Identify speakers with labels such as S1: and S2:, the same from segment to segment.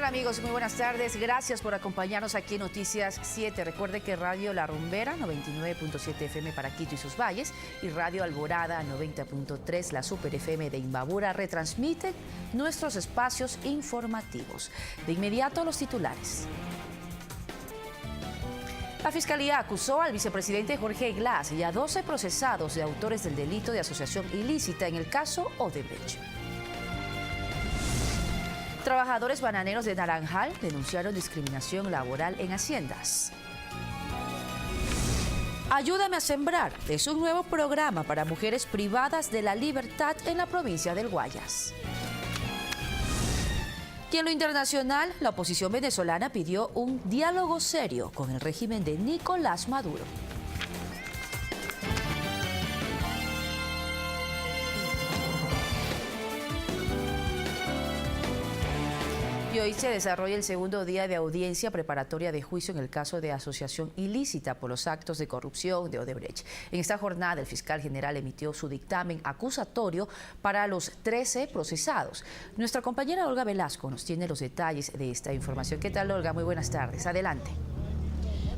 S1: tal amigos? Muy buenas tardes. Gracias por acompañarnos aquí en Noticias 7. Recuerde que Radio La Rumbera 99.7 FM para Quito y sus valles y Radio Alborada 90.3, la Super FM de Imbabura, retransmiten nuestros espacios informativos. De inmediato los titulares. La Fiscalía acusó al vicepresidente Jorge Glass y a 12 procesados de autores del delito de asociación ilícita en el caso Odebrecht. Trabajadores bananeros de Naranjal denunciaron discriminación laboral en haciendas. Ayúdame a sembrar es un nuevo programa para mujeres privadas de la libertad en la provincia del Guayas. Y en lo internacional, la oposición venezolana pidió un diálogo serio con el régimen de Nicolás Maduro. Y hoy se desarrolla el segundo día de audiencia preparatoria de juicio en el caso de asociación ilícita por los actos de corrupción de Odebrecht. En esta jornada, el fiscal general emitió su dictamen acusatorio para los 13 procesados. Nuestra compañera Olga Velasco nos tiene los detalles de esta información. ¿Qué tal, Olga? Muy buenas tardes. Adelante.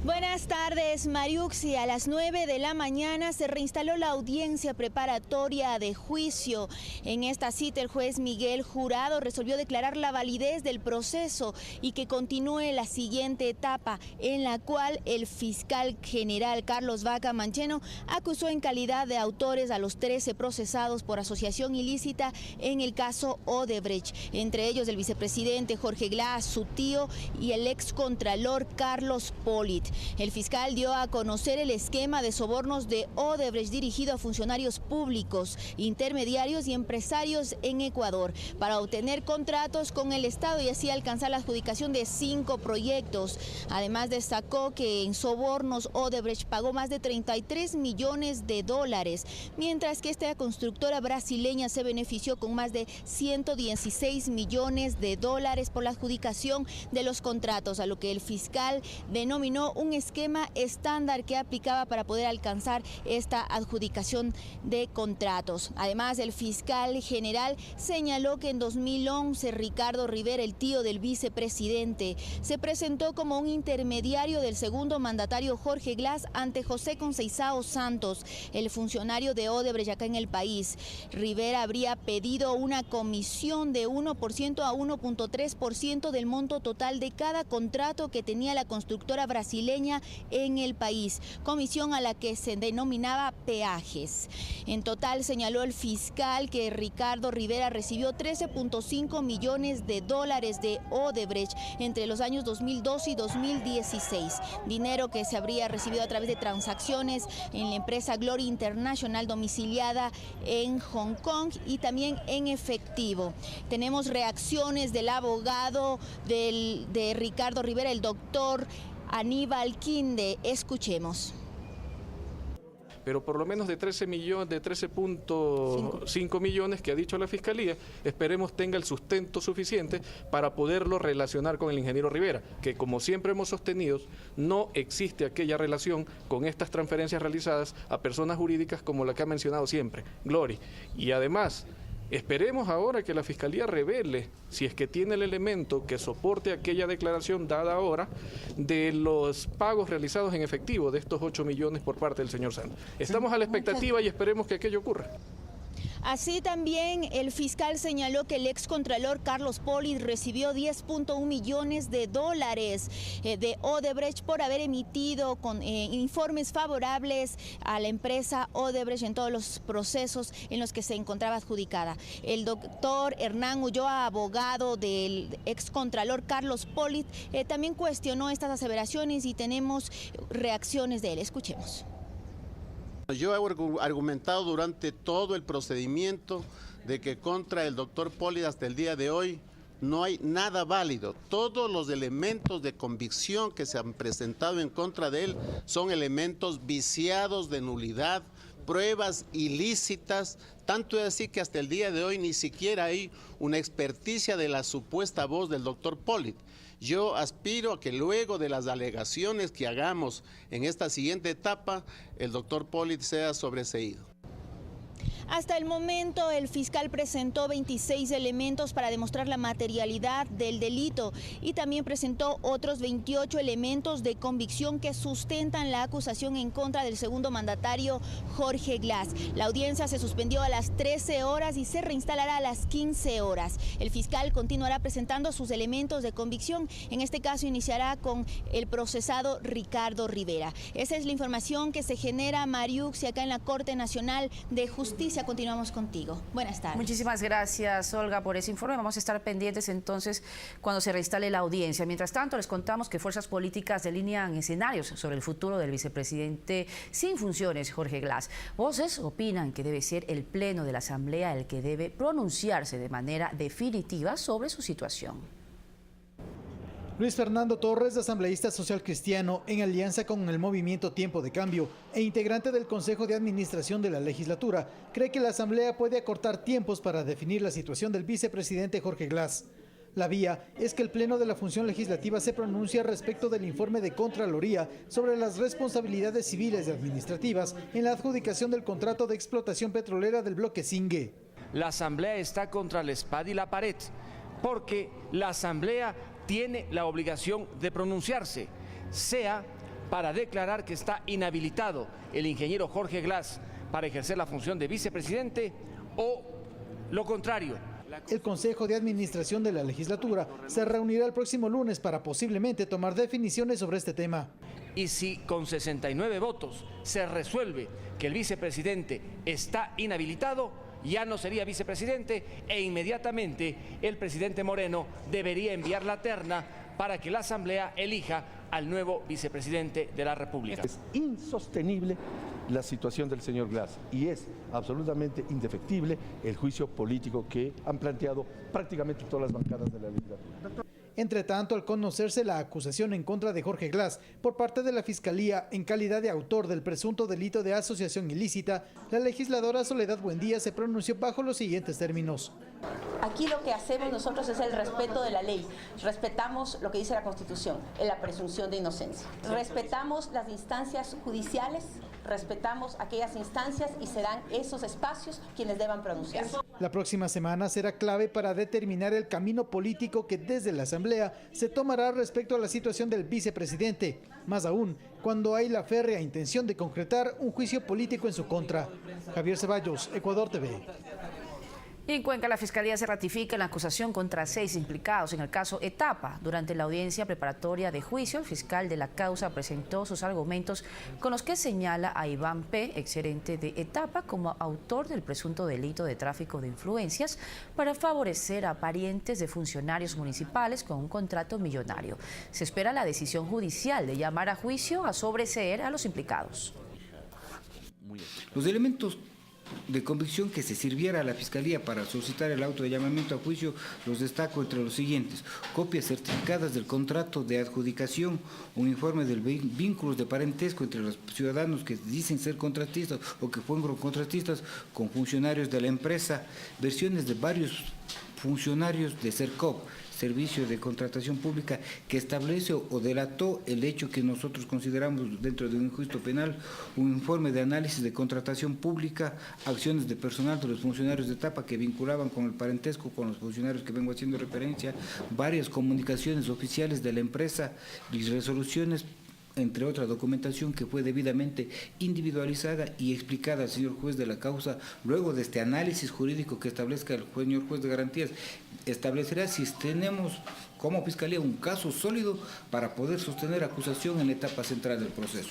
S2: Buenas tardes, Mariuxi. A las 9 de la mañana se reinstaló la audiencia preparatoria de juicio. En esta cita, el juez Miguel Jurado resolvió declarar la validez del proceso y que continúe la siguiente etapa, en la cual el fiscal general Carlos Vaca Mancheno acusó en calidad de autores a los 13 procesados por asociación ilícita en el caso Odebrecht, entre ellos el vicepresidente Jorge Glass, su tío, y el excontralor Carlos Polit. El fiscal dio a conocer el esquema de sobornos de Odebrecht dirigido a funcionarios públicos, intermediarios y empresarios en Ecuador para obtener contratos con el Estado y así alcanzar la adjudicación de 5 proyectos. Además, destacó que en sobornos Odebrecht pagó más de 33 millones de dólares, mientras que esta constructora brasileña se benefició con más de 116 millones de dólares por la adjudicación de los contratos, a lo que el fiscal denominó un esquema estándar que aplicaba para poder alcanzar esta adjudicación de contratos. Además, el fiscal general señaló que en 2011 Ricardo Rivera, el tío del vicepresidente, se presentó como un intermediario del segundo mandatario Jorge Glass ante José Conceizao Santos, el funcionario de Odebrecht acá en el país. Rivera habría pedido una comisión de 1% a 1.3% del monto total de cada contrato que tenía la constructora brasileña en el país, comisión a la que se denominaba peajes. En total, señaló el fiscal que Ricardo Rivera recibió 13.5 millones de dólares de Odebrecht entre los años 2012 y 2016, dinero que se habría recibido a través de transacciones en la empresa Glory International domiciliada en Hong Kong y también en efectivo. Tenemos reacciones del abogado de Ricardo Rivera, el doctor Aníbal Quinde. Escuchemos.
S3: Pero por lo menos de 13.5 millones que ha dicho la Fiscalía, esperemos tenga el sustento suficiente para poderlo relacionar con el ingeniero Rivera, que como siempre hemos sostenido, no existe aquella relación con estas transferencias realizadas a personas jurídicas como la que ha mencionado siempre, Glory. Y además, esperemos ahora que la Fiscalía revele si es que tiene el elemento que soporte aquella declaración dada ahora de los pagos realizados en efectivo de estos 8 millones por parte del señor Santos. Estamos a la expectativa y esperemos que aquello ocurra.
S2: Así también el fiscal señaló que el excontralor Carlos Polit recibió 10.1 millones de dólares de Odebrecht por haber emitido informes favorables a la empresa Odebrecht en todos los procesos en los que se encontraba adjudicada. El doctor Hernán Ulloa, abogado del excontralor Carlos Polit, también cuestionó estas aseveraciones y tenemos reacciones de él. Escuchemos.
S4: Yo he argumentado durante todo el procedimiento de que contra el doctor Polit hasta el día de hoy no hay nada válido. Todos los elementos de convicción que se han presentado en contra de él son elementos viciados de nulidad, pruebas ilícitas, tanto es así que hasta el día de hoy ni siquiera hay una experticia de la supuesta voz del doctor Polit. Yo aspiro a que luego de las alegaciones que hagamos en esta siguiente etapa, el doctor Polit sea sobreseído.
S2: Hasta el momento, el fiscal presentó 26 elementos para demostrar la materialidad del delito y también presentó otros 28 elementos de convicción que sustentan la acusación en contra del segundo mandatario Jorge Glass. La audiencia se suspendió a las 13 horas y se reinstalará a las 15 horas. El fiscal continuará presentando sus elementos de convicción. En este caso iniciará con el procesado Ricardo Rivera. Esa es la información que se genera, Mariuxi, acá en la Corte Nacional de Justicia. Continuamos contigo. Buenas tardes.
S1: Muchísimas gracias, Olga, por ese informe. Vamos a estar pendientes entonces cuando se reinstale la audiencia. Mientras tanto, les contamos que fuerzas políticas delinean escenarios sobre el futuro del vicepresidente sin funciones, Jorge Glass. Voces opinan que debe ser el Pleno de la Asamblea el que debe pronunciarse de manera definitiva sobre su situación.
S5: Luis Fernando Torres, asambleísta social cristiano en alianza con el movimiento Tiempo de Cambio e integrante del Consejo de Administración de la legislatura, cree que la Asamblea puede acortar tiempos para definir la situación del vicepresidente Jorge Glass. La vía es que el Pleno de la Función Legislativa se pronuncie respecto del informe de Contraloría sobre las responsabilidades civiles y administrativas en la adjudicación del contrato de explotación petrolera del bloque Zingue.
S6: La Asamblea está contra la espada y la pared, porque la Asamblea tiene la obligación de pronunciarse, sea para declarar que está inhabilitado el ingeniero Jorge Glass para ejercer la función de vicepresidente o lo contrario.
S5: El Consejo de Administración de la legislatura se reunirá el próximo lunes para posiblemente tomar definiciones sobre este tema.
S6: Y si con 69 votos se resuelve que el vicepresidente está inhabilitado, ya no sería vicepresidente e inmediatamente el presidente Moreno debería enviar la terna para que la Asamblea elija al nuevo vicepresidente de la República.
S7: Es insostenible la situación del señor Glass y es absolutamente indefectible el juicio político que han planteado prácticamente todas las bancadas de la legislatura.
S5: Entre tanto, al conocerse la acusación en contra de Jorge Glass por parte de la Fiscalía en calidad de autor del presunto delito de asociación ilícita, la legisladora Soledad Buendía se pronunció bajo los siguientes términos.
S8: Aquí lo que hacemos nosotros es el respeto de la ley. Respetamos lo que dice la Constitución, la presunción de inocencia. Respetamos las instancias judiciales, respetamos aquellas instancias y serán esos espacios quienes deban pronunciarse.
S5: La próxima semana será clave para determinar el camino político que desde la Asamblea se tomará respecto a la situación del vicepresidente, más aún cuando hay la férrea intención de concretar un juicio político en su contra. Javier Ceballos, Ecuador TV.
S1: Y en Cuenca, la Fiscalía se ratifica en la acusación contra 6 implicados en el caso Etapa. Durante la audiencia preparatoria de juicio, el fiscal de la causa presentó sus argumentos con los que señala a Iván P., exgerente de Etapa, como autor del presunto delito de tráfico de influencias para favorecer a parientes de funcionarios municipales con un contrato millonario. Se espera la decisión judicial de llamar a juicio a sobreseer a los implicados.
S9: Los elementos de convicción que se sirviera a la Fiscalía para solicitar el auto de llamamiento a juicio los destaco entre los siguientes: copias certificadas del contrato de adjudicación, un informe del vínculos de parentesco entre los ciudadanos que dicen ser contratistas o que fueron contratistas con funcionarios de la empresa, versiones de varios funcionarios de CERCOP, Servicio de Contratación Pública, que establece o delató el hecho que nosotros consideramos dentro de un juicio penal, un informe de análisis de contratación pública, acciones de personal de los funcionarios de etapa que vinculaban con el parentesco con los funcionarios que vengo haciendo referencia, varias comunicaciones oficiales de la empresa y resoluciones, entre otra documentación que fue debidamente individualizada y explicada al señor juez de la causa. Luego de este análisis jurídico que establezca el señor juez de garantías, establecerá si tenemos como Fiscalía un caso sólido para poder sostener acusación en la etapa central del proceso.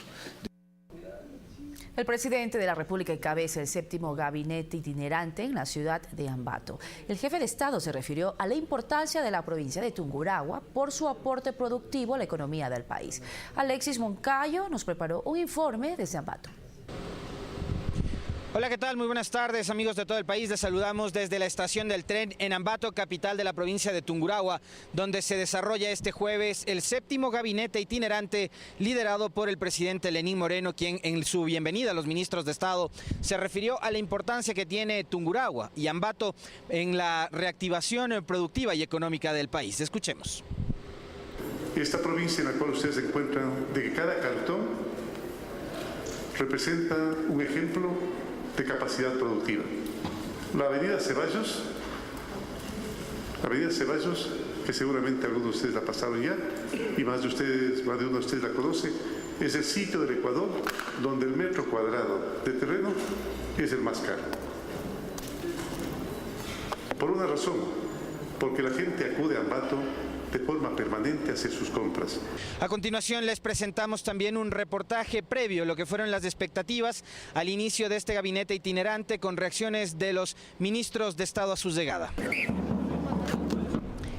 S1: El presidente de la República encabeza el 7º gabinete itinerante en la ciudad de Ambato. El jefe de Estado se refirió a la importancia de la provincia de Tungurahua por su aporte productivo a la economía del país. Alexis Moncayo nos preparó un informe desde Ambato.
S10: Hola, ¿qué tal? Muy buenas tardes, amigos de todo el país. Les saludamos desde la estación del tren en Ambato, capital de la provincia de Tungurahua, donde se desarrolla este jueves el 7º gabinete itinerante liderado por el presidente Lenín Moreno, quien en su bienvenida a los ministros de Estado se refirió a la importancia que tiene Tungurahua y Ambato en la reactivación productiva y económica del país. Escuchemos.
S11: Esta provincia en la cual ustedes se encuentran, de que cada cantón representa un ejemplo de capacidad productiva. La avenida Ceballos, que seguramente algunos de ustedes la pasaron ya, y más de uno de ustedes la conoce, es el sitio del Ecuador donde el metro cuadrado de terreno es el más caro. Por una razón, porque la gente acude a Ambato de forma permanente a hacer sus compras.
S10: A continuación les presentamos también un reportaje previo a lo que fueron las expectativas al inicio de este gabinete itinerante con reacciones de los ministros de Estado a su llegada.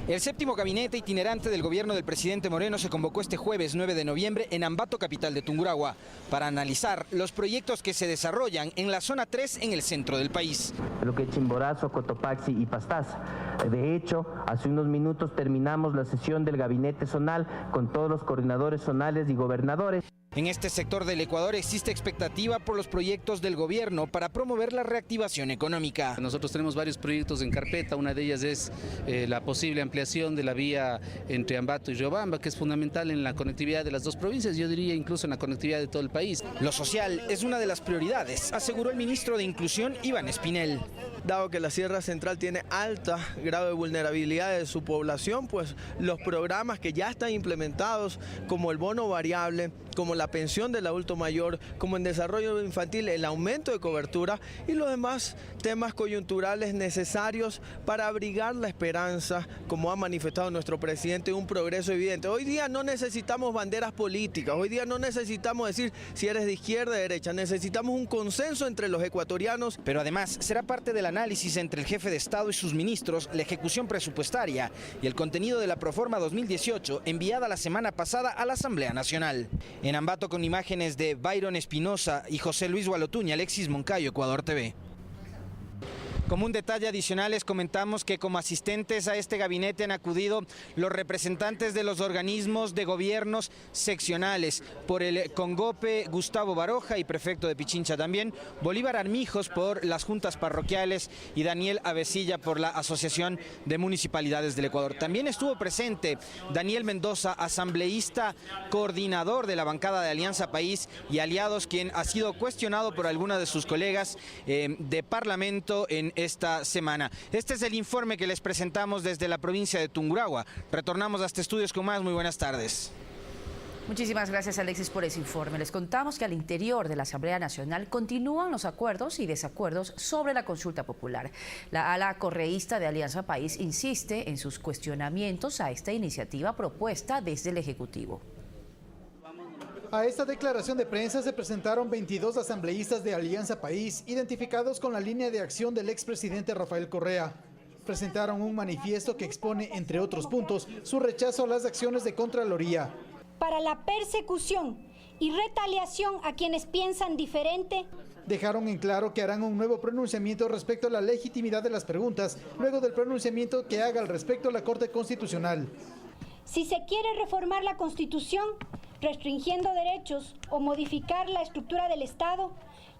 S10: El séptimo gabinete itinerante del gobierno del presidente Moreno se convocó este jueves 9 de noviembre en Ambato, capital de Tungurahua, para analizar los proyectos que se desarrollan en la zona 3 en el centro del país.
S12: Lo que es Chimborazo, Cotopaxi y Pastaza. De hecho, hace unos minutos terminamos la sesión del gabinete zonal con todos los coordinadores zonales y gobernadores.
S10: En este sector del Ecuador existe expectativa por los proyectos del gobierno para promover la reactivación económica.
S13: Nosotros tenemos varios proyectos en carpeta, una de ellas es la posible ampliación de la vía entre Ambato y Riobamba, que es fundamental en la conectividad de las dos provincias, yo diría incluso en la conectividad de todo el país.
S10: Lo social es una de las prioridades, aseguró el ministro de Inclusión, Iván Espinel.
S14: Dado que la Sierra Central tiene alto grado de vulnerabilidad de su población, pues los programas que ya están implementados, como el bono variable, como la pensión del adulto mayor, como en desarrollo infantil, el aumento de cobertura y los demás temas coyunturales necesarios para abrigar la esperanza, como ha manifestado nuestro presidente, un progreso evidente. Hoy día no necesitamos banderas políticas, hoy día no necesitamos decir si eres de izquierda o de derecha, necesitamos un consenso entre los ecuatorianos.
S10: Pero además será parte del análisis entre el jefe de Estado y sus ministros, la ejecución presupuestaria y el contenido de la Proforma 2018 enviada la semana pasada a la Asamblea Nacional. En Ambato, con imágenes de Byron Espinosa y José Luis Gualotuña, Alexis Moncayo, Ecuador TV. Como un detalle adicional les comentamos que como asistentes a este gabinete han acudido los representantes de los organismos de gobiernos seccionales, por el Congope Gustavo Baroja y prefecto de Pichincha también, Bolívar Armijos por las juntas parroquiales y Daniel Avesilla por la Asociación de Municipalidades del Ecuador. También estuvo presente Daniel Mendoza, asambleísta coordinador de la bancada de Alianza País y Aliados, quien ha sido cuestionado por algunas de sus colegas de parlamento en esta semana. Este es el informe que les presentamos desde la provincia de Tungurahua. Retornamos a este estudios con más. Muy buenas tardes.
S1: Muchísimas gracias, Alexis, por ese informe. Les contamos que al interior de la Asamblea Nacional continúan los acuerdos y desacuerdos sobre la consulta popular. La ala correísta de Alianza País insiste en sus cuestionamientos a esta iniciativa propuesta desde el Ejecutivo.
S5: A esta declaración de prensa se presentaron 22 asambleístas de Alianza País, identificados con la línea de acción del expresidente Rafael Correa. Presentaron un manifiesto que expone, entre otros puntos, su rechazo a las acciones de Contraloría.
S15: Para la persecución y retaliación a quienes piensan diferente.
S5: Dejaron en claro que harán un nuevo pronunciamiento respecto a la legitimidad de las preguntas, luego del pronunciamiento que haga al respecto la Corte Constitucional.
S15: Si se quiere reformar la Constitución, restringiendo derechos o modificar la estructura del Estado,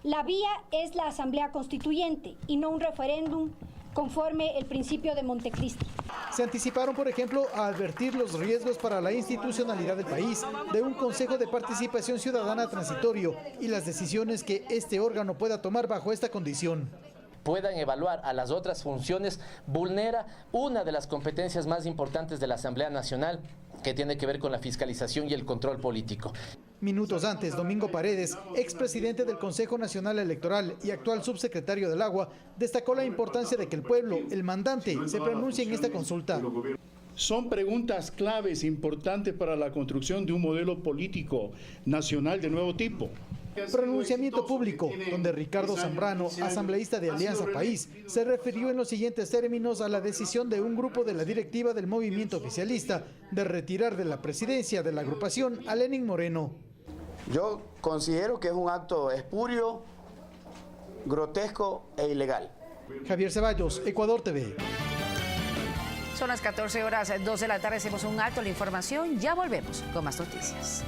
S15: la vía es la Asamblea Constituyente y no un referéndum conforme el principio de Montecristi.
S5: Se anticiparon, por ejemplo, a advertir los riesgos para la institucionalidad del país de un Consejo de Participación Ciudadana transitorio y las decisiones que este órgano pueda tomar bajo esta condición.
S16: Puedan evaluar a las otras funciones, vulnera una de las competencias más importantes de la Asamblea Nacional, que tiene que ver con la fiscalización y el control político.
S5: Minutos antes, Domingo Paredes, expresidente del Consejo Nacional Electoral y actual subsecretario del Agua, destacó la importancia de que el pueblo, el mandante, se pronuncie en esta consulta.
S17: Son preguntas claves importantes para la construcción de un modelo político nacional de nuevo tipo.
S5: Pronunciamiento público, donde Ricardo Zambrano, asambleísta de Alianza País, se refirió en los siguientes términos a la decisión de un grupo de la directiva del movimiento oficialista de retirar de la presidencia de la agrupación a Lenín Moreno.
S18: Yo considero que es un acto espurio, grotesco e ilegal.
S5: Javier Ceballos, Ecuador TV.
S1: Son las 14:02 de la tarde, hacemos un alto en la información, ya volvemos con más noticias.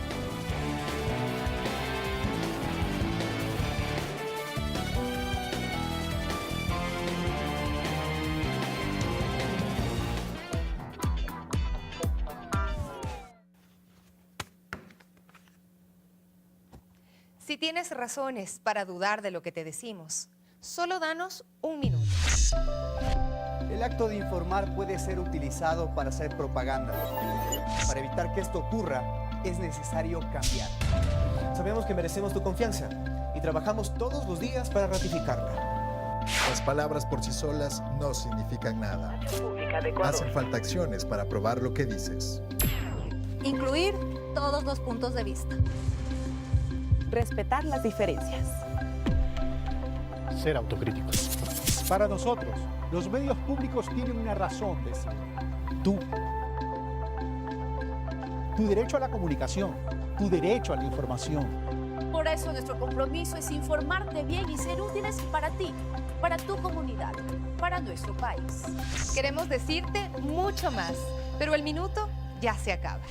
S19: Si tienes razones para dudar de lo que te decimos, Solo danos un minuto.
S20: El acto de informar puede ser utilizado para hacer propaganda. Para evitar que esto ocurra, es necesario cambiar.
S21: Sabemos que merecemos tu confianza y trabajamos todos los días para ratificarla.
S22: Las palabras por sí solas no significan nada. Hacen falta acciones para probar lo que dices.
S19: Incluir todos los puntos de vista.
S23: Respetar las diferencias.
S24: Ser autocríticos. Para nosotros, los medios públicos tienen una razón de ser. Tú. Tu derecho a la comunicación, tu derecho a la información.
S25: Por eso nuestro compromiso es informarte bien y ser útiles para ti, para tu comunidad, para nuestro país.
S19: Queremos decirte mucho más, pero el minuto ya se acaba.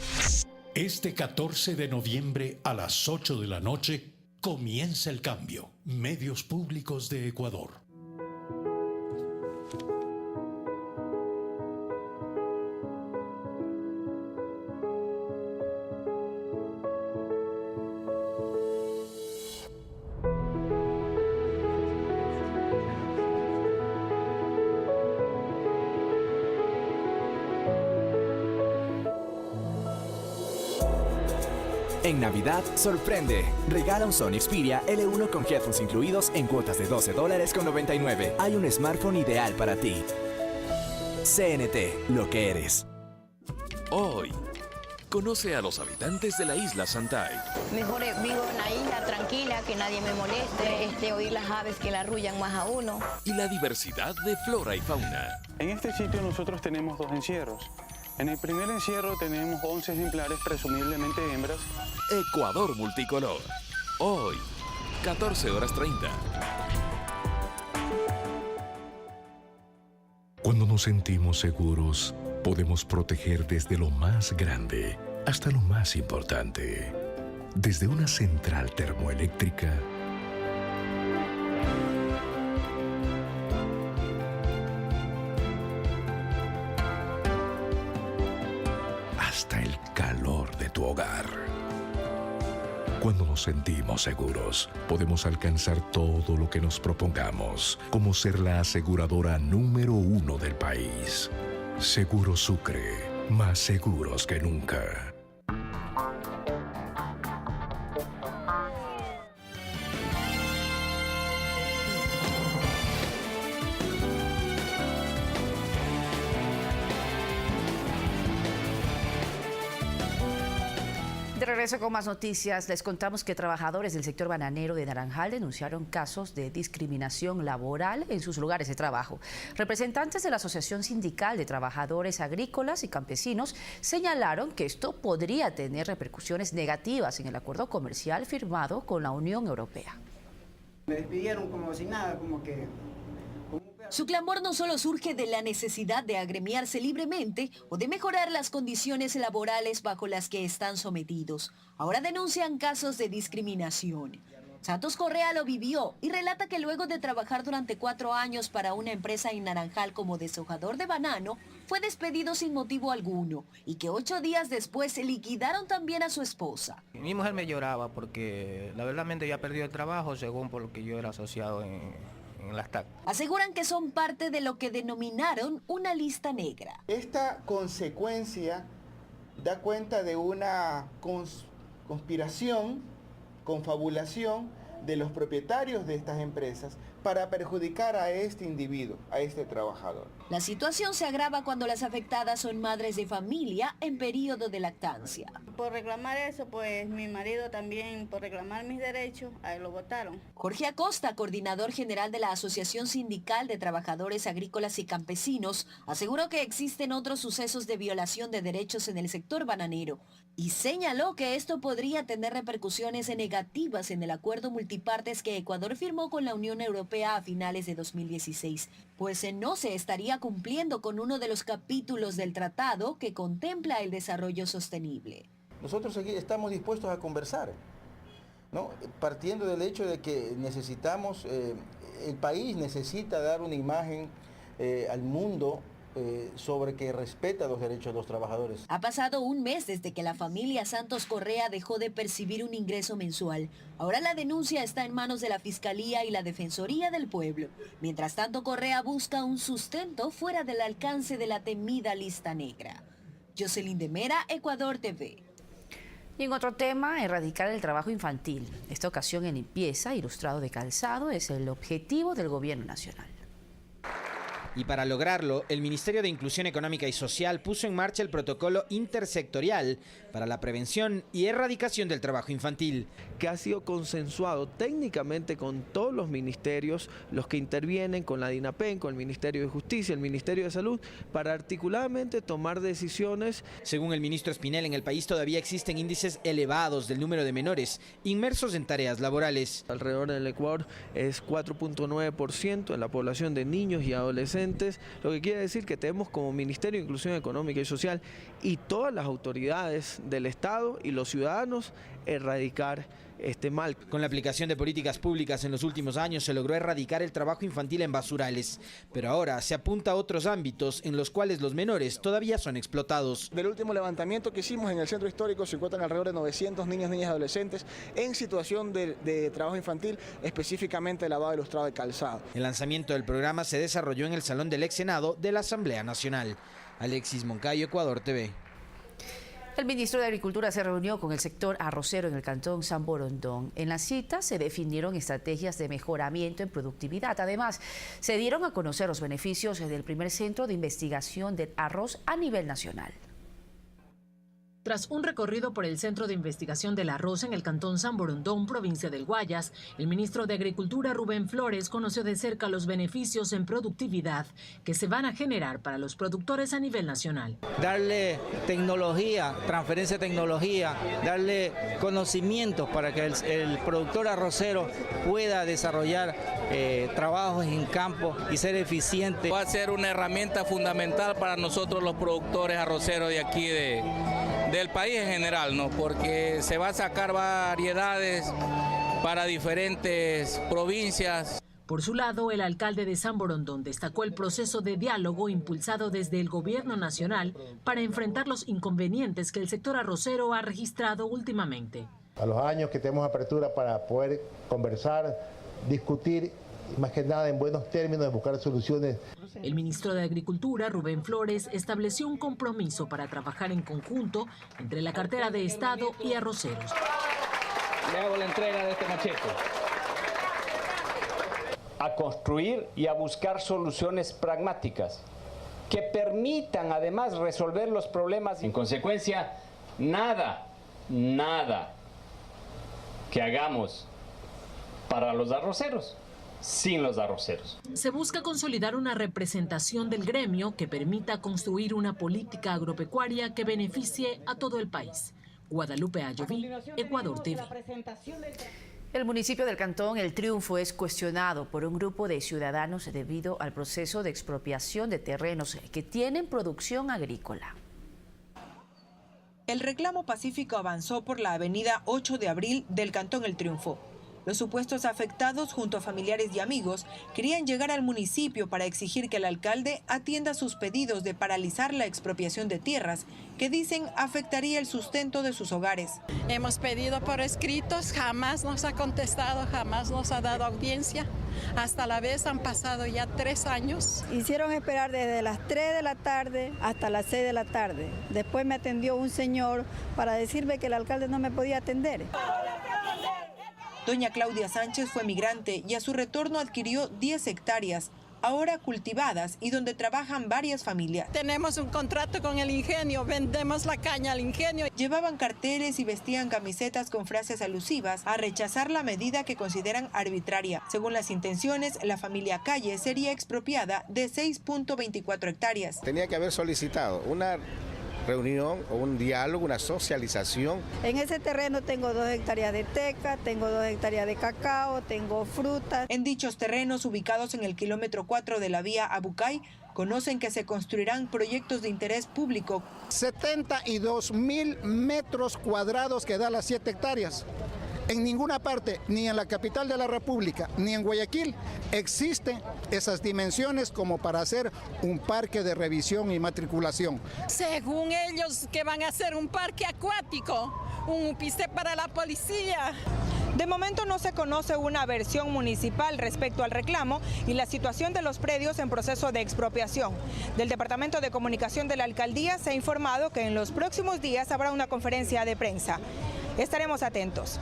S26: Este 14 de noviembre a las 8 de la noche comienza el cambio. Medios Públicos de Ecuador.
S27: En Navidad, sorprende. Regala un Sony Xperia L1 con headphones incluidos en cuotas de $12.99. Hay un smartphone ideal para ti. CNT, lo que eres.
S28: Hoy, conoce a los habitantes de la isla Santay.
S29: Mejor vivo en una isla tranquila, que nadie me moleste, oír las aves que la arrullan más a uno.
S28: Y la diversidad de flora y fauna.
S30: En este sitio nosotros tenemos 2 encierros. En el primer encierro tenemos 11 ejemplares, presumiblemente hembras.
S28: Ecuador multicolor. Hoy, 14:30.
S31: Cuando nos sentimos seguros, podemos proteger desde lo más grande hasta lo más importante. Desde una central termoeléctrica hasta el calor de tu hogar. Cuando nos sentimos seguros, podemos alcanzar todo lo que nos propongamos, como ser la aseguradora número 1 del país. Seguro Sucre, más seguros que nunca.
S1: De regreso con más noticias, les contamos que trabajadores del sector bananero de Naranjal denunciaron casos de discriminación laboral en sus lugares de trabajo. Representantes de la Asociación Sindical de Trabajadores Agrícolas y Campesinos señalaron que esto podría tener repercusiones negativas en el acuerdo comercial firmado con la Unión Europea.
S32: Me despidieron como si nada, como que...
S33: Su clamor no solo surge de la necesidad de agremiarse libremente o de mejorar las condiciones laborales bajo las que están sometidos. Ahora denuncian casos de discriminación. Santos Correa lo vivió y relata que luego de trabajar durante 4 años para una empresa en Naranjal como deshojador de banano, fue despedido sin motivo alguno y que 8 días después liquidaron también a su esposa.
S34: Mi mujer me lloraba porque la verdad ya perdió el trabajo según por lo que yo era asociado en las TAC.
S33: Aseguran que son parte de lo que denominaron una lista negra.
S18: Esta consecuencia da cuenta de una conspiración, confabulación de los propietarios de estas empresas para perjudicar a este individuo, a este trabajador.
S33: La situación se agrava cuando las afectadas son madres de familia en periodo de lactancia.
S35: Por reclamar eso, pues mi marido también, por reclamar mis derechos, ahí lo votaron.
S33: Jorge Acosta, coordinador general de la Asociación Sindical de Trabajadores Agrícolas y Campesinos, aseguró que existen otros sucesos de violación de derechos en el sector bananero y señaló que esto podría tener repercusiones negativas en el acuerdo multipartes que Ecuador firmó con la Unión Europea a finales de 2016, pues no se estaría cumpliendo con uno de los capítulos del tratado que contempla el desarrollo sostenible.
S18: Nosotros aquí estamos dispuestos a conversar, ¿no? Partiendo del hecho de que necesitamos, el país necesita dar una imagen al mundo
S2: sobre que respeta los derechos de los trabajadores.
S33: Ha pasado un mes desde que la familia Santos Correa dejó de percibir un ingreso mensual. Ahora la denuncia está en manos de la Fiscalía y la Defensoría del Pueblo. Mientras tanto, Correa busca un sustento fuera del alcance de la temida lista negra. Jocelyn de Mera, Ecuador TV.
S1: Y en otro tema, erradicar el trabajo infantil. Esta ocasión en limpieza, ilustrado de calzado, es el objetivo del gobierno nacional.
S3: Y para lograrlo, el Ministerio de Inclusión Económica y Social puso en marcha el protocolo intersectorial para la prevención y erradicación del trabajo infantil,
S4: que ha sido consensuado técnicamente con todos los ministerios, los que intervienen con la DINAPEN, con el Ministerio de Justicia, el Ministerio de Salud, para articuladamente tomar decisiones.
S3: Según el ministro Espinel, en el país todavía existen índices elevados del número de menores inmersos en tareas laborales.
S4: Alrededor del Ecuador es 4.9% en la población de niños y adolescentes, lo que quiere decir que tenemos como Ministerio de Inclusión Económica y Social y todas las autoridades del Estado y los ciudadanos erradicar este mal.
S3: Con la aplicación de políticas públicas en los últimos años se logró erradicar el trabajo infantil en basurales, pero ahora se apunta a otros ámbitos en los cuales los menores todavía son explotados.
S6: Del último levantamiento que hicimos en el centro histórico se encuentran alrededor de 900 niños, niñas y adolescentes en situación de trabajo infantil, específicamente lavado e ilustrado de calzado.
S3: El lanzamiento del programa se desarrolló en el Salón del Ex Senado de la Asamblea Nacional. Alexis Moncayo, Ecuador TV.
S1: El ministro de Agricultura se reunió con el sector arrocero en el cantón San Borondón. En la cita se definieron estrategias de mejoramiento en productividad. Además, se dieron a conocer los beneficios del primer centro de investigación del arroz a nivel nacional.
S7: Tras un recorrido por el Centro de Investigación del Arroz en el cantón San Borondón, provincia del Guayas, el ministro de Agricultura, Rubén Flores, conoció de cerca los beneficios en productividad que se van a generar para los productores a nivel nacional.
S8: Darle tecnología, transferencia de tecnología, darle conocimientos para que el productor arrocero pueda desarrollar trabajos en campo y ser eficiente.
S9: Va a ser una herramienta fundamental para nosotros los productores arroceros de aquí del país en general, ¿no? Porque se va a sacar variedades para diferentes provincias.
S7: Por su lado, el alcalde de San Borondón destacó el proceso de diálogo impulsado desde el gobierno nacional para enfrentar los inconvenientes que el sector arrocero ha registrado últimamente.
S10: A los años que tenemos apertura para poder conversar, discutir, más que nada en buenos términos, de buscar soluciones.
S7: El ministro de Agricultura, Rubén Flores, estableció un compromiso para trabajar en conjunto entre la cartera de Estado y arroceros.
S9: Le hago la entrega de este machete.
S11: A construir y a buscar soluciones pragmáticas que permitan además resolver los problemas. En consecuencia, nada que hagamos para los arroceros sin los arroceros.
S7: Se busca consolidar una representación del gremio que permita construir una política agropecuaria que beneficie a todo el país. Guadalupe Ayoví, Ecuador TV.
S1: El municipio del cantón El Triunfo es cuestionado por un grupo de ciudadanos debido al proceso de expropiación de terrenos que tienen producción agrícola.
S12: El reclamo pacífico avanzó por la avenida 8 de abril del cantón El Triunfo. Los supuestos afectados, junto a familiares y amigos, querían llegar al municipio para exigir que el alcalde atienda sus pedidos de paralizar la expropiación de tierras, que dicen afectaría el sustento de sus hogares.
S13: Hemos pedido por escritos, jamás nos ha contestado, jamás nos ha dado audiencia. Hasta la vez han pasado ya 3 años.
S14: Hicieron esperar desde las 3 de la tarde hasta las 6 de la tarde. Después me atendió un señor para decirme que el alcalde no me podía atender.
S12: Doña Claudia Sánchez fue migrante y a su retorno adquirió 10 hectáreas, ahora cultivadas y donde trabajan varias familias.
S13: Tenemos un contrato con el ingenio, vendemos la caña al ingenio.
S12: Llevaban carteles y vestían camisetas con frases alusivas a rechazar la medida que consideran arbitraria. Según las intenciones, la familia Calle sería expropiada de 6.24 hectáreas.
S15: Tenía que haber solicitado una reunión o un diálogo, una socialización.
S14: En ese terreno tengo 2 hectáreas de teca, tengo 2 hectáreas de cacao, tengo frutas.
S12: En dichos terrenos ubicados en el kilómetro 4 de la vía Abucay, conocen que se construirán proyectos de interés público.
S16: 72.000 metros cuadrados que da las 7 hectáreas.
S5: En ninguna parte, ni en la capital de la República, ni en Guayaquil, existen esas dimensiones como para hacer un parque de revisión y matriculación.
S13: Según ellos, que van a hacer un parque acuático, un piste para la policía.
S12: De momento no se conoce una versión municipal respecto al reclamo y la situación de los predios en proceso de expropiación. Del Departamento de Comunicación de la Alcaldía se ha informado que en los próximos días habrá una conferencia de prensa. Estaremos atentos.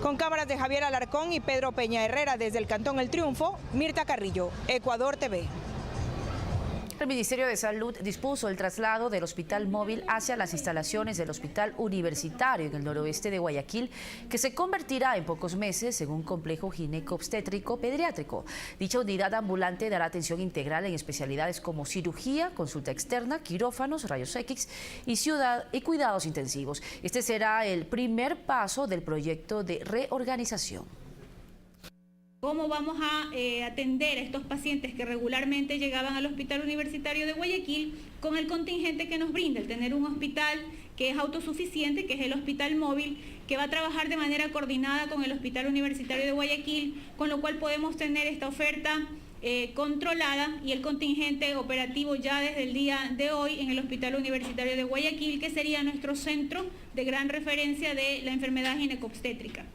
S12: Con cámaras de Javier Alarcón y Pedro Peña Herrera desde el Cantón El Triunfo, Mirta Carrillo, Ecuador TV.
S1: El Ministerio de Salud dispuso el traslado del hospital móvil hacia las instalaciones del Hospital Universitario en el noroeste de Guayaquil, que se convertirá en pocos meses en un complejo gineco-obstétrico pediátrico. Dicha unidad ambulante dará atención integral en especialidades como cirugía, consulta externa, quirófanos, rayos X y cuidados intensivos. Este será el primer paso del proyecto de reorganización.
S16: ¿Cómo vamos a atender a estos pacientes que regularmente llegaban al Hospital Universitario de Guayaquil con el contingente que nos brinda el tener un hospital que es autosuficiente, que es el hospital móvil, que va a trabajar de manera coordinada con el Hospital Universitario de Guayaquil, con lo cual podemos tener esta oferta controlada y el contingente operativo ya desde el día de hoy en el Hospital Universitario de Guayaquil, que sería nuestro centro de gran referencia de la enfermedad ginecobstétrica.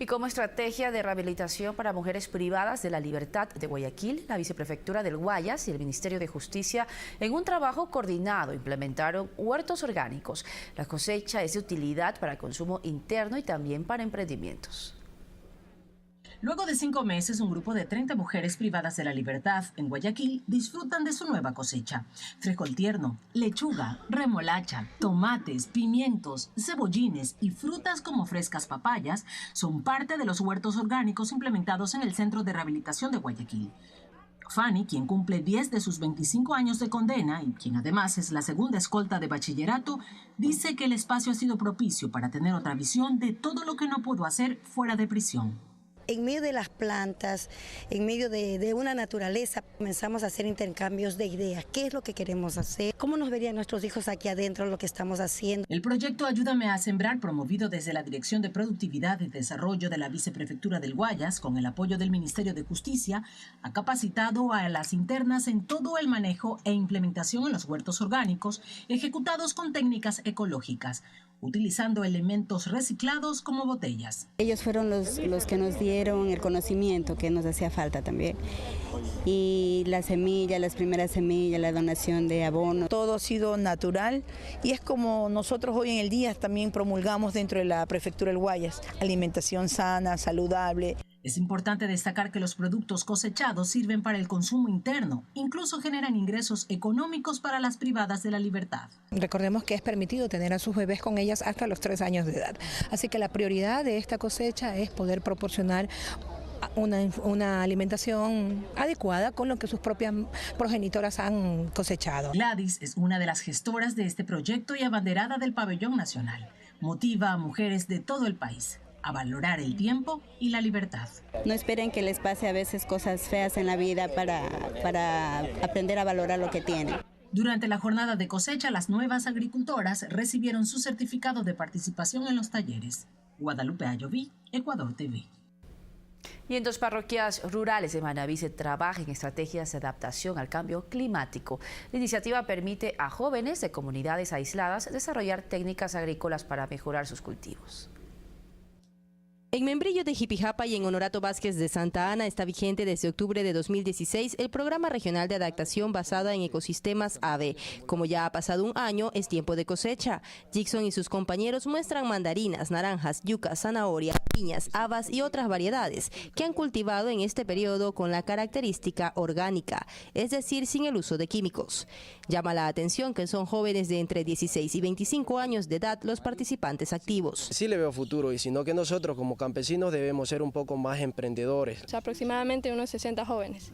S1: Y como estrategia de rehabilitación para mujeres privadas de la libertad de Guayaquil, la Viceprefectura del Guayas y el Ministerio de Justicia, en un trabajo coordinado, implementaron huertos orgánicos. La cosecha es de utilidad para consumo interno y también para emprendimientos.
S7: Luego de 5 meses, un grupo de 30 mujeres privadas de la libertad en Guayaquil disfrutan de su nueva cosecha. Frijol tierno, lechuga, remolacha, tomates, pimientos, cebollines y frutas como frescas papayas son parte de los huertos orgánicos implementados en el Centro de Rehabilitación de Guayaquil. Fanny, quien cumple 10 de sus 25 años de condena y quien además es la segunda escolta de bachillerato, dice que el espacio ha sido propicio para tener otra visión de todo lo que no pudo hacer fuera de prisión.
S17: En medio de las plantas, en medio de una naturaleza, comenzamos a hacer intercambios de ideas. ¿Qué es lo que queremos hacer? ¿Cómo nos verían nuestros hijos aquí adentro lo que estamos haciendo?
S7: El proyecto Ayúdame a Sembrar, promovido desde la Dirección de Productividad y Desarrollo de la Viceprefectura del Guayas, con el apoyo del Ministerio de Justicia, ha capacitado a las internas en todo el manejo e implementación en los huertos orgánicos, ejecutados con técnicas ecológicas, utilizando elementos reciclados como botellas.
S19: Ellos fueron los que nos dieron el conocimiento que nos hacía falta también. Y la semilla, las primeras semillas, la donación de abono.
S20: Todo ha sido natural y es como nosotros hoy en el día también promulgamos dentro de la Prefectura del Guayas. Alimentación sana, saludable.
S7: Es importante destacar que los productos cosechados sirven para el consumo interno, incluso generan ingresos económicos para las privadas de la libertad.
S20: Recordemos que es permitido tener a sus bebés con ellas hasta los 3 años de edad. Así que la prioridad de esta cosecha es poder proporcionar una alimentación adecuada con lo que sus propias progenitoras han cosechado.
S7: Gladys es una de las gestoras de este proyecto y abanderada del pabellón nacional. Motiva a mujeres de todo el país a valorar el tiempo y la libertad.
S19: No esperen que les pase a veces cosas feas en la vida para aprender a valorar lo que tienen.
S7: Durante la jornada de cosecha, las nuevas agricultoras recibieron su certificado de participación en los talleres. Guadalupe Ayoví, Ecuador TV.
S1: Y en 2 parroquias rurales de Manabí se trabaja en estrategias de adaptación al cambio climático. La iniciativa permite a jóvenes de comunidades aisladas desarrollar técnicas agrícolas para mejorar sus cultivos.
S21: En Membrillo de Jipijapa y en Honorato Vázquez de Santa Ana está vigente desde octubre de 2016 el Programa Regional de Adaptación basada en ecosistemas AVE. Como ya ha pasado un año, es tiempo de cosecha. Jackson y sus compañeros muestran mandarinas, naranjas, yuca, zanahoria, piñas, habas y otras variedades que han cultivado en este periodo con la característica orgánica, es decir, sin el uso de químicos. Llama la atención que son jóvenes de entre 16 y 25 años de edad los participantes activos.
S4: Sí le veo futuro y sino que nosotros como campesinos debemos ser un poco más emprendedores.
S22: Aproximadamente unos 60 jóvenes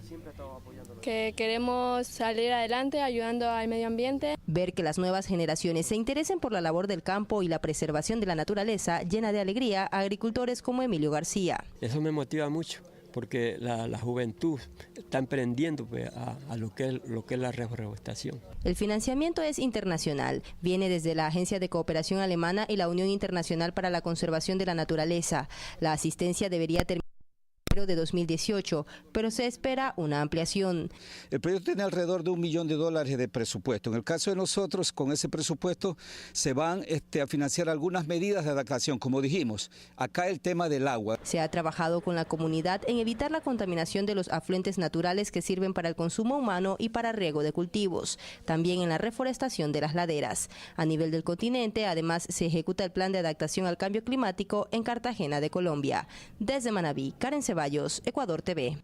S22: que queremos salir adelante ayudando al medio ambiente.
S21: Ver que las nuevas generaciones se interesen por la labor del campo y la preservación de la naturaleza llena de alegría a agricultores como Emilio García.
S23: Eso me motiva mucho,
S2: porque la juventud está emprendiendo pues, a lo que es la reforestación.
S21: El financiamiento es internacional, viene desde la Agencia de Cooperación Alemana y la Unión Internacional para la Conservación de la Naturaleza. La asistencia debería terminar de 2018, pero se espera una ampliación.
S18: El proyecto tiene alrededor de $1 millón de presupuesto. En el caso de nosotros, con ese presupuesto se van a financiar algunas medidas de adaptación, como dijimos. Acá el tema del agua.
S21: Se ha trabajado con la comunidad en evitar la contaminación de los afluentes naturales que sirven para el consumo humano y para riego de cultivos. También en la reforestación de las laderas. A nivel del continente, además, se ejecuta el plan de adaptación al cambio climático en Cartagena de Colombia. Desde Manabí, Karen Ceballos, Ecuador TV.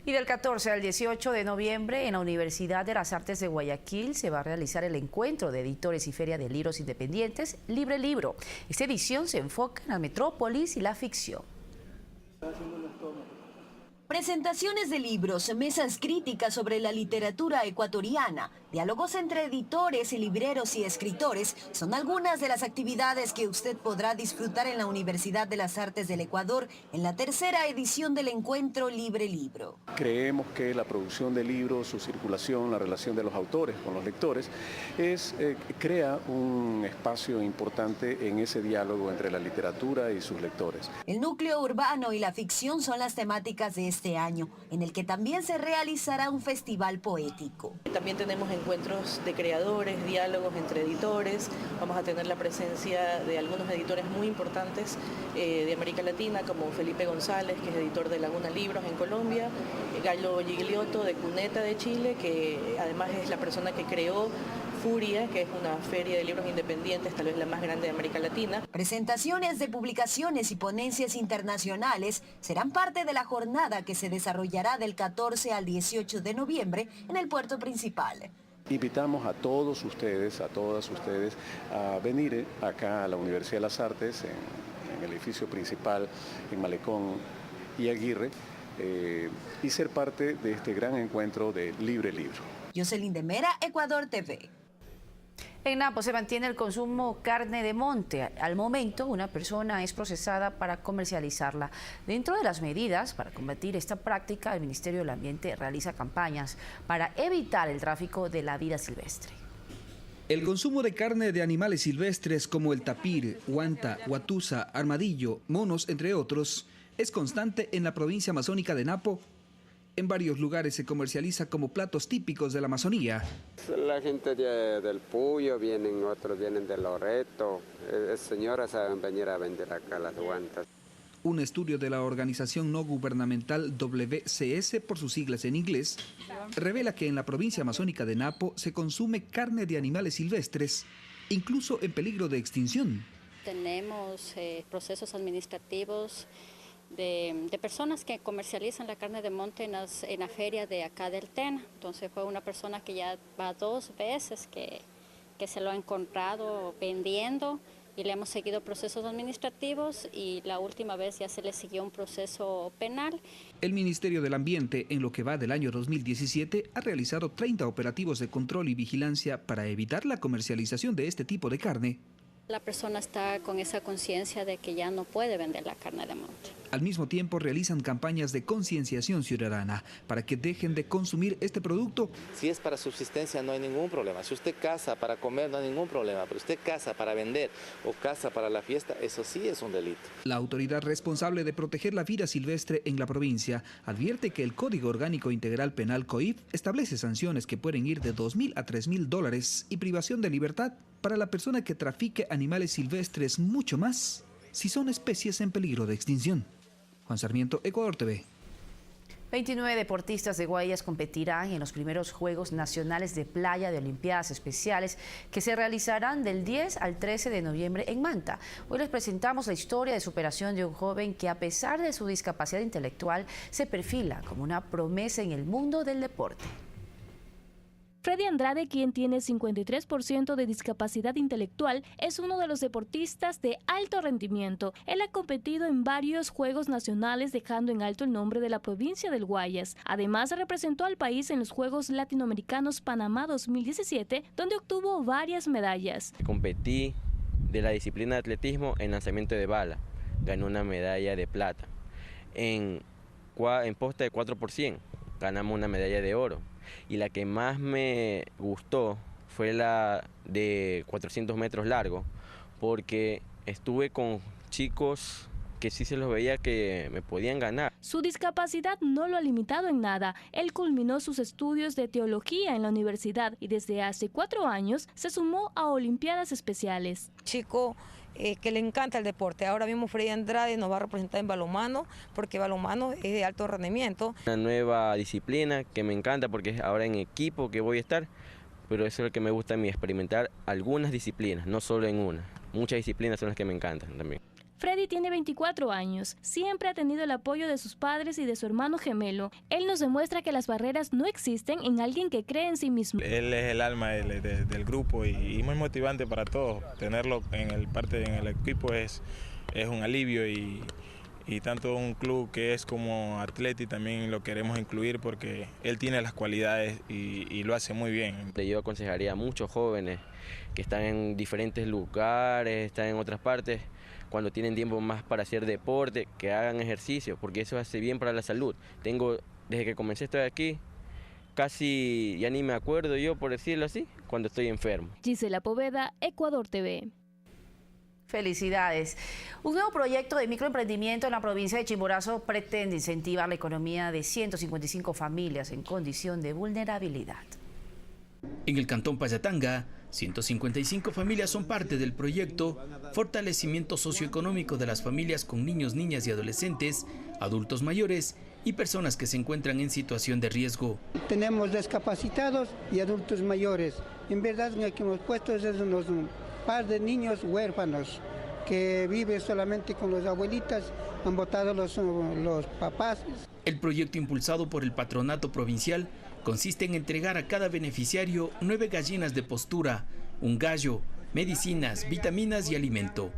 S1: Y del 14 al 18 de noviembre en la Universidad de las Artes de Guayaquil se va a realizar el encuentro de editores y feria de libros independientes Libre Libro. Esta edición se enfoca en la metrópolis y la ficción.
S23: Presentaciones de libros, mesas críticas sobre la literatura ecuatoriana, diálogos entre editores y libreros y escritores son algunas de las actividades que usted podrá disfrutar en la Universidad de las Artes del Ecuador en la tercera edición del encuentro Libre Libro.
S24: Creemos que la producción de libros, su circulación, la relación de los autores con los lectores, crea un espacio importante en ese diálogo entre la literatura y sus lectores.
S23: El núcleo urbano y la ficción son las temáticas de este año, en el que también se realizará un festival poético.
S25: También tenemos encuentros de creadores, diálogos entre editores. Vamos a tener la presencia de algunos editores muy importantes de América Latina, como Felipe González, que es editor de Laguna Libros en Colombia, Galo Gigliotto de Cuneta de Chile, que además es la persona que creó Furia, que es una feria de libros independientes, tal vez la más grande de América Latina.
S23: Presentaciones de publicaciones y ponencias internacionales serán parte de la jornada que se desarrollará del 14 al 18 de noviembre en el puerto principal.
S24: Invitamos a todos ustedes, a todas ustedes, a venir acá a la Universidad de las Artes, en el edificio principal, en Malecón y Aguirre, y ser parte de este gran encuentro de Libre Libro.
S23: Jocelyn de Mera, Ecuador TV.
S1: En Napo se mantiene el consumo carne de monte. Al momento, una persona es procesada para comercializarla. Dentro de las medidas para combatir esta práctica, el Ministerio del Ambiente realiza campañas para evitar el tráfico de la vida silvestre.
S26: El consumo de carne de animales silvestres como el tapir, huanta, huatusa, armadillo, monos, entre otros, es constante en la provincia amazónica de Napo. En varios lugares se comercializa como platos típicos de la Amazonía.
S27: La gente del Puyo, otros vienen de Loreto. Señoras saben venir a vender acá las guantas.
S26: Un estudio de la organización no gubernamental WCS, por sus siglas en inglés, revela que en la provincia amazónica de Napo se consume carne de animales silvestres, incluso en peligro de extinción.
S28: Tenemos procesos administrativos de personas que comercializan la carne de monte en la feria de acá del Tena. Entonces fue una persona que ya va 2 veces que se lo ha encontrado vendiendo y le hemos seguido procesos administrativos y la última vez ya se le siguió un proceso penal.
S26: El Ministerio del Ambiente, en lo que va del año 2017, ha realizado 30 operativos de control y vigilancia para evitar la comercialización de este tipo de carne.
S28: La persona está con esa conciencia de que ya no puede vender la carne de monte.
S26: Al mismo tiempo realizan campañas de concienciación ciudadana para que dejen de consumir este producto.
S29: Si es para subsistencia no hay ningún problema. Si usted caza para comer no hay ningún problema. Pero usted caza para vender o caza para la fiesta, eso sí es un delito.
S26: La autoridad responsable de proteger la vida silvestre en la provincia advierte que el Código Orgánico Integral Penal COIP establece sanciones que pueden ir de $2.000 a $3.000 y privación de libertad para la persona que trafique animales silvestres, mucho más si son especies en peligro de extinción. Juan Sarmiento, Ecuador TV.
S1: 29 deportistas de Guayas competirán en los primeros Juegos Nacionales de Playa de Olimpiadas Especiales que se realizarán del 10 al 13 de noviembre en Manta. Hoy les presentamos la historia de superación de un joven que, a pesar de su discapacidad intelectual, se perfila como una promesa en el mundo del deporte.
S30: Freddy Andrade, quien tiene 53% de discapacidad intelectual, es uno de los deportistas de alto rendimiento. Él ha competido en varios Juegos Nacionales, dejando en alto el nombre de la provincia del Guayas. Además, representó al país en los Juegos Latinoamericanos Panamá 2017, donde obtuvo varias medallas.
S31: Competí de la disciplina de atletismo en lanzamiento de bala. Ganó una medalla de plata. En posta de 4x100, ganamos una medalla de oro. Y la que más me gustó fue la de 400 metros largo, porque estuve con chicos que sí se los veía que me podían ganar.
S30: Su discapacidad no lo ha limitado en nada. Él culminó sus estudios de teología en la universidad y desde hace 4 años se sumó a Olimpiadas Especiales.
S3: Chico que le encanta el deporte. Ahora mismo Freddy Andrade nos va a representar en balonmano, porque balonmano es de alto rendimiento.
S31: Una nueva disciplina que me encanta porque es ahora en equipo que voy a estar, pero eso es lo que me gusta a mí, experimentar algunas disciplinas, no solo en una. Muchas disciplinas son las que me encantan también.
S30: Freddy tiene 24 años. Siempre ha tenido el apoyo de sus padres y de su hermano gemelo. Él nos demuestra que las barreras no existen en alguien que cree en sí mismo.
S5: Él es el alma del grupo y muy motivante para todos. Tenerlo en el equipo es un alivio y tanto un club que es como Atleti también lo queremos incluir porque él tiene las cualidades y lo hace muy bien.
S31: Yo aconsejaría a muchos jóvenes que están en diferentes lugares, están en otras partes, cuando tienen tiempo más para hacer deporte, que hagan ejercicio, porque eso hace bien para la salud. Desde que comencé estoy aquí, casi ya ni me acuerdo yo, por decirlo así, cuando estoy enfermo.
S30: Gisela Poveda, Ecuador TV.
S1: Felicidades. Un nuevo proyecto de microemprendimiento en la provincia de Chimborazo pretende incentivar la economía de 155 familias en condición de vulnerabilidad.
S6: En el cantón Payatanga, 155 familias son parte del proyecto Fortalecimiento Socioeconómico de las Familias con Niños, Niñas y Adolescentes, Adultos Mayores y Personas que se encuentran en situación de riesgo.
S8: Tenemos discapacitados y adultos mayores. En verdad, lo que hemos puesto es un par de niños huérfanos que viven solamente con las abuelitas, han votado los papás.
S6: El proyecto impulsado por el Patronato Provincial consiste en entregar a cada beneficiario 9 gallinas de postura, un gallo, medicinas, vitaminas y alimento.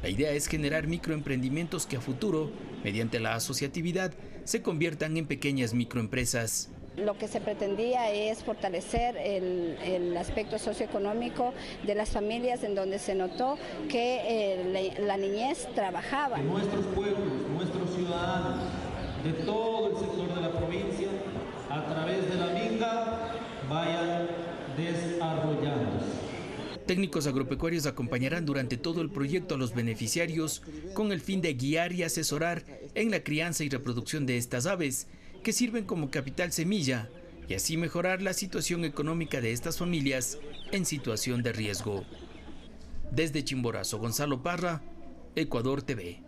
S6: La idea es generar microemprendimientos que a futuro, mediante la asociatividad, se conviertan en pequeñas microempresas.
S19: Lo que se pretendía es fortalecer el aspecto socioeconómico de las familias en donde se notó que la niñez trabajaba.
S9: Que nuestros pueblos, nuestros ciudadanos, de todo el sector de la provincia, a través de la minga, vayan desarrollándose.
S6: Técnicos agropecuarios acompañarán durante todo el proyecto a los beneficiarios con el fin de guiar y asesorar en la crianza y reproducción de estas aves, que sirven como capital semilla, y así mejorar la situación económica de estas familias en situación de riesgo. Desde Chimborazo, Gonzalo Parra, Ecuador TV.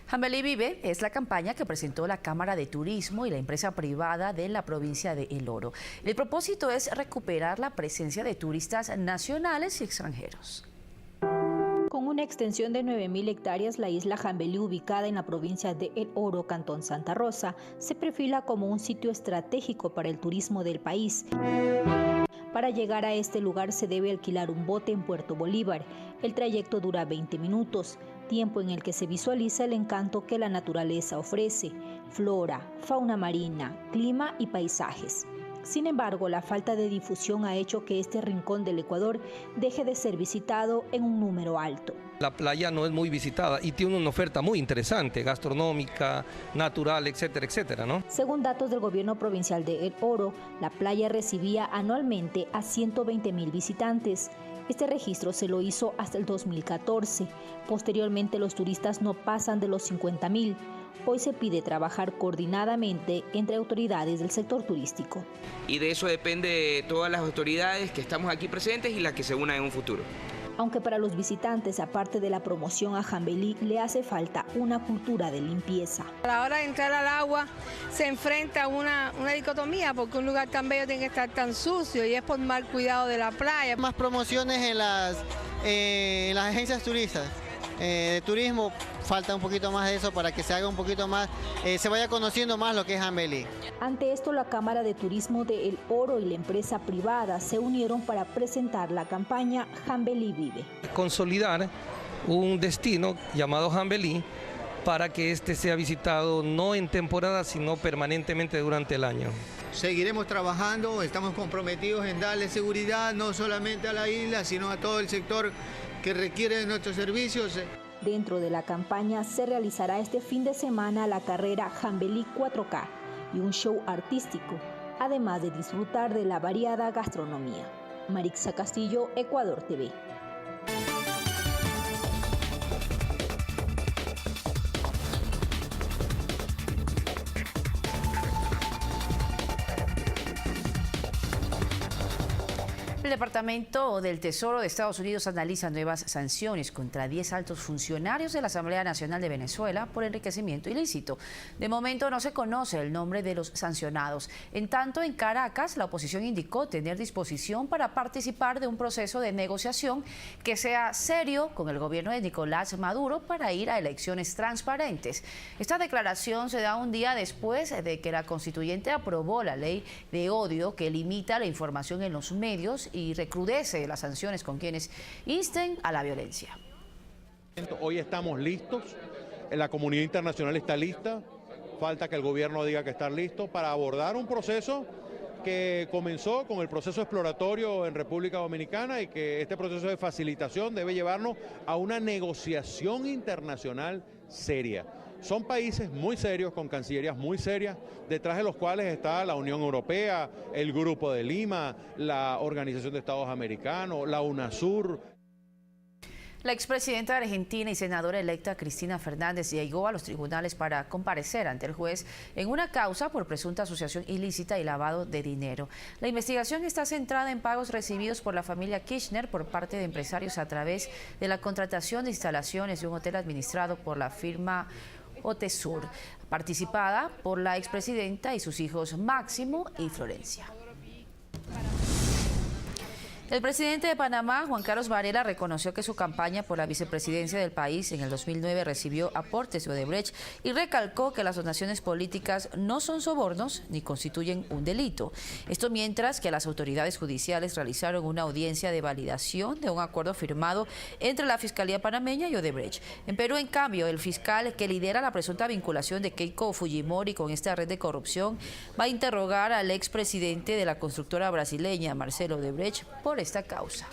S1: Jambelí Vive es la campaña que presentó la Cámara de Turismo y la empresa privada de la provincia de El Oro. El propósito es recuperar la presencia de turistas nacionales y extranjeros.
S10: Con una extensión de 9.000 hectáreas, la isla Jambelí, ubicada en la provincia de El Oro, Cantón Santa Rosa, se perfila como un sitio estratégico para el turismo del país. Para llegar a este lugar se debe alquilar un bote en Puerto Bolívar. El trayecto dura 20 minutos, tiempo en el que se visualiza el encanto que la naturaleza ofrece, flora, fauna marina, clima y paisajes. Sin embargo, la falta de difusión ha hecho que este rincón del Ecuador deje de ser visitado en un número alto.
S11: La playa no es muy visitada y tiene una oferta muy interesante, gastronómica, natural, etcétera, etcétera, ¿no?
S10: Según datos del gobierno provincial de El Oro, la playa recibía anualmente a 120.000 visitantes. Este registro se lo hizo hasta el 2014. Posteriormente, los turistas no pasan de los 50.000. Hoy se pide trabajar coordinadamente entre autoridades del sector turístico.
S12: Y de eso depende todas las autoridades que estamos aquí presentes y las que se unan en un futuro.
S10: Aunque para los visitantes, aparte de la promoción a Jambelí, le hace falta una cultura de limpieza.
S13: A la hora de entrar al agua se enfrenta una dicotomía, porque un lugar tan bello tiene que estar tan sucio y es por mal cuidado de la playa.
S14: Más promociones en las agencias turistas. De turismo falta un poquito más de eso para que se haga un poquito más, se vaya conociendo más lo que es Jambelí.
S10: Ante esto, la Cámara de Turismo de El Oro y la empresa privada se unieron para presentar la campaña Jambelí Vive.
S11: Consolidar un destino llamado Jambelí para que este sea visitado no en temporada, sino permanentemente durante el año.
S14: Seguiremos trabajando, estamos comprometidos en darle seguridad no solamente a la isla, sino a todo el sector que requiere de nuestros servicios.
S10: Dentro de la campaña se realizará este fin de semana la carrera Jambelí 4K y un show artístico, además de disfrutar de la variada gastronomía. Marixa Castillo, Ecuador TV.
S1: El Departamento del Tesoro de Estados Unidos analiza nuevas sanciones contra 10 altos funcionarios de la Asamblea Nacional de Venezuela por enriquecimiento ilícito. De momento no se conoce el nombre de los sancionados. En tanto, en Caracas, la oposición indicó tener disposición para participar de un proceso de negociación que sea serio con el gobierno de Nicolás Maduro para ir a elecciones transparentes. Esta declaración se da un día después de que la constituyente aprobó la ley de odio que limita la información en los medios y recrudece las sanciones con quienes insten a la violencia.
S2: Hoy estamos listos, la comunidad internacional está lista, falta que el gobierno diga que está listo para abordar un proceso que comenzó con el proceso exploratorio en República Dominicana y que este proceso de facilitación debe llevarnos a una negociación internacional seria. Son países muy serios, con cancillerías muy serias, detrás de los cuales está la Unión Europea, el Grupo de Lima, la Organización de Estados Americanos, la UNASUR.
S1: La expresidenta de Argentina y senadora electa Cristina Fernández llegó a los tribunales para comparecer ante el juez en una causa por presunta asociación ilícita y lavado de dinero. La investigación está centrada en pagos recibidos por la familia Kirchner por parte de empresarios a través de la contratación de instalaciones de un hotel administrado por la firma Otesur, participada por la expresidenta y sus hijos Máximo y Florencia. El presidente de Panamá, Juan Carlos Varela, reconoció que su campaña por la vicepresidencia del país en el 2009 recibió aportes de Odebrecht y recalcó que las donaciones políticas no son sobornos ni constituyen un delito. Esto mientras que las autoridades judiciales realizaron una audiencia de validación de un acuerdo firmado entre la Fiscalía panameña y Odebrecht. En Perú, en cambio, el fiscal que lidera la presunta vinculación de Keiko Fujimori con esta red de corrupción va a interrogar al expresidente de la constructora brasileña, Marcelo Odebrecht, por esta causa.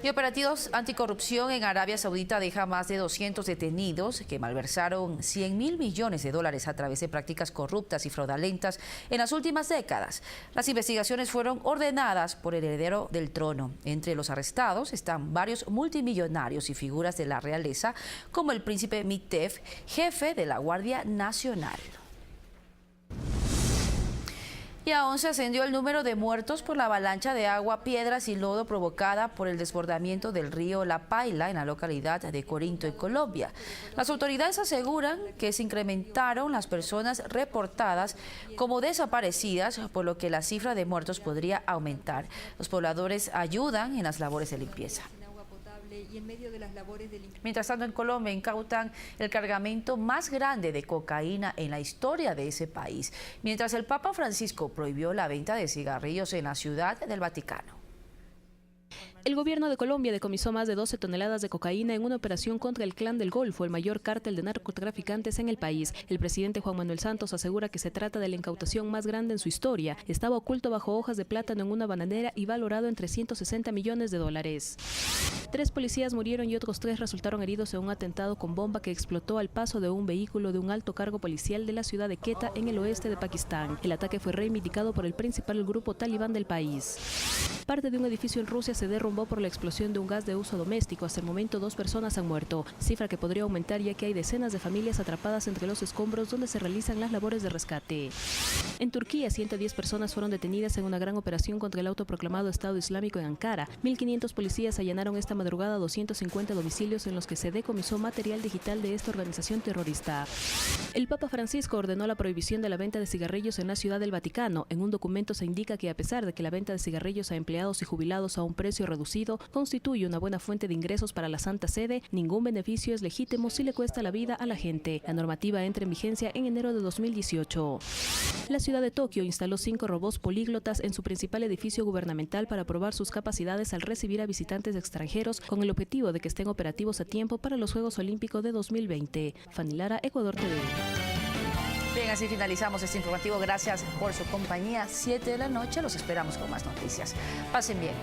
S1: Y operativos anticorrupción en Arabia Saudita deja más de 200 detenidos que malversaron 100.000 millones de dólares a través de prácticas corruptas y fraudulentas en las últimas décadas. Las investigaciones fueron ordenadas por el heredero del trono. Entre los arrestados están varios multimillonarios y figuras de la realeza, como el príncipe Mitef, jefe de la Guardia Nacional. Y aún se ascendió el número de muertos por la avalancha de agua, piedras y lodo provocada por el desbordamiento del río La Paila en la localidad de Corinto, en Colombia. Las autoridades aseguran que se incrementaron las personas reportadas como desaparecidas, por lo que la cifra de muertos podría aumentar. Los pobladores ayudan en las labores de limpieza. Y en medio de las labores de limpieza. Mientras tanto, en Colombia incautan el cargamento más grande de cocaína en la historia de ese país, mientras el Papa Francisco prohibió la venta de cigarrillos en la Ciudad del Vaticano.
S4: El gobierno de Colombia decomisó más de 12 toneladas de cocaína en una operación contra el Clan del Golfo, el mayor cártel de narcotraficantes en el país. El presidente Juan Manuel Santos asegura que se trata de la incautación más grande en su historia. Estaba oculto bajo hojas de plátano en una bananera y valorado en 360 millones de dólares. 3 policías murieron y otros 3 resultaron heridos en un atentado con bomba que explotó al paso de un vehículo de un alto cargo policial de la ciudad de Quetta, en el oeste de Pakistán. El ataque fue reivindicado por el principal grupo talibán del país. Parte de un edificio en Rusia se derrumbó por la explosión de un gas de uso doméstico. Hasta el momento 2 personas han muerto, cifra que podría aumentar ya que hay decenas de familias atrapadas entre los escombros donde se realizan las labores de rescate. En Turquía, 110 personas fueron detenidas en una gran operación contra el autoproclamado Estado Islámico en Ankara. 1.500 policías allanaron esta madrugada 250 domicilios en los que se decomisó material digital de esta organización terrorista. El Papa Francisco ordenó la prohibición de la venta de cigarrillos en la Ciudad del Vaticano. En un documento se indica que a pesar de que la venta de cigarrillos a empleados y jubilados a un precio reducido constituye una buena fuente de ingresos para la Santa Sede, ningún beneficio es legítimo si le cuesta la vida a la gente. La normativa entra en vigencia en enero de 2018. La ciudad de Tokio instaló 5 robots políglotas en su principal edificio gubernamental para probar sus capacidades al recibir a visitantes extranjeros, con el objetivo de que estén operativos a tiempo para los Juegos Olímpicos de 2020. Fanny Lara, Ecuador TV.
S1: Bien, así finalizamos este informativo. Gracias por su compañía. 7 de la noche. Los esperamos con más noticias. Pasen bien.